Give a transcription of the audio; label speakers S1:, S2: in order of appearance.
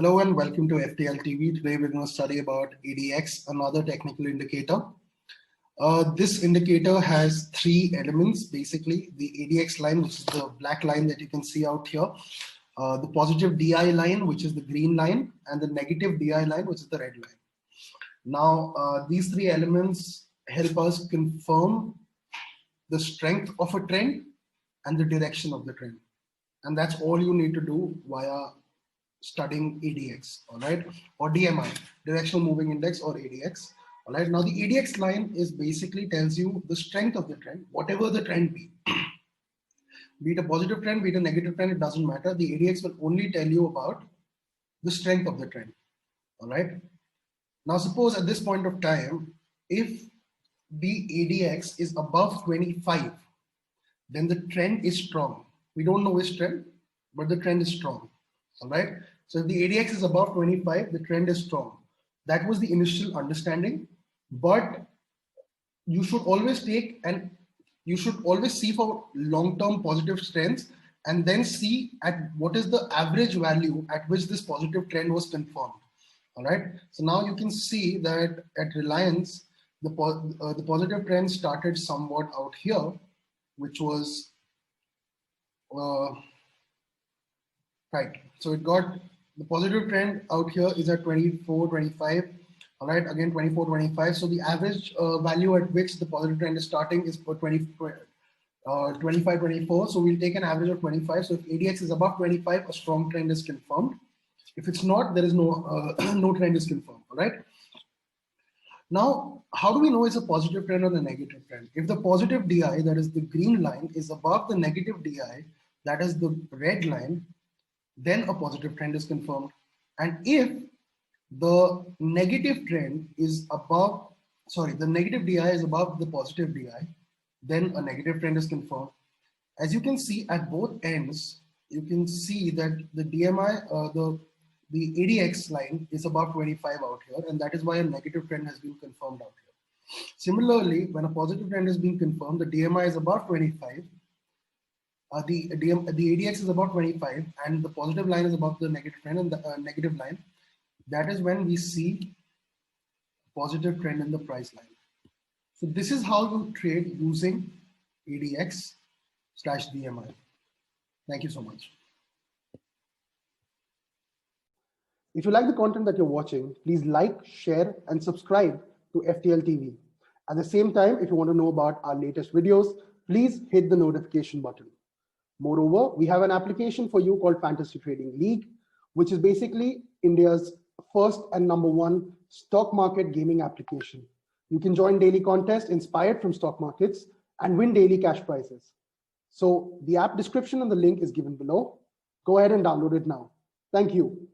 S1: Hello and welcome to FTL TV. Today we're going to study about ADX, another technical indicator. This indicator has three elements, basically the ADX line, which is the black line that you can see out here, the positive DI line, which is the green line, and the negative DI line, which is the red line. Now, these three elements help us confirm the strength of a trend and the direction of the trend. And that's all you need to do via studying ADX, all right, or DMI, Directional Moving Index, or ADX. All right, now the ADX line is basically tells you the strength of the trend, whatever the trend be. Be it a positive trend, be it a negative trend, it doesn't matter. The ADX will only tell you about the strength of the trend. All right. Now, suppose at this point of time, if the ADX is above 25, then the trend is strong. We don't know which trend, but the trend is strong. All right. So if the ADX is above 25, the trend is strong. That was the initial understanding, but you should always take and you should always see for long-term positive trends and then see at what is the average value at which this positive trend was confirmed. All right. So now you can see that at Reliance, the positive trend started somewhat out here, which was right. So it got the positive trend out here is at 24, 25. All right, again 24, 25. So the average value at which the positive trend is starting is for 25, 24. So we'll take an average of 25. So if ADX is above 25, a strong trend is confirmed. If it's not, there is no no trend is confirmed. All right. Now, how do we know it's a positive trend or a negative trend? If the positive DI, that is the green line, is above the negative DI, that is the red line, then a positive trend is confirmed. And if the negative trend is above, the negative DI is above the positive DI, then a negative trend is confirmed. As you can see at both ends, you can see that the DMI, the ADX line is above 25 out here, and that is why a negative trend has been confirmed out here. Similarly, when a positive trend is being confirmed, the DMI is above 25, the ADX is about 25, and the positive line is above the negative trend and the negative line. That is when we see positive trend in the price line. So this is how you trade using ADX/DMI. Thank you so much. If you like the content that you're watching, please like, share, and subscribe to FTL TV. At the same time, if you want to know about our latest videos, please hit the notification button. Moreover, we have an application for you called Fantasy Trading League, which is basically India's first and #1 stock market gaming application. You can join daily contests inspired from stock markets and win daily cash prizes. So the app description and the link is given below. Go ahead and download it now. Thank you.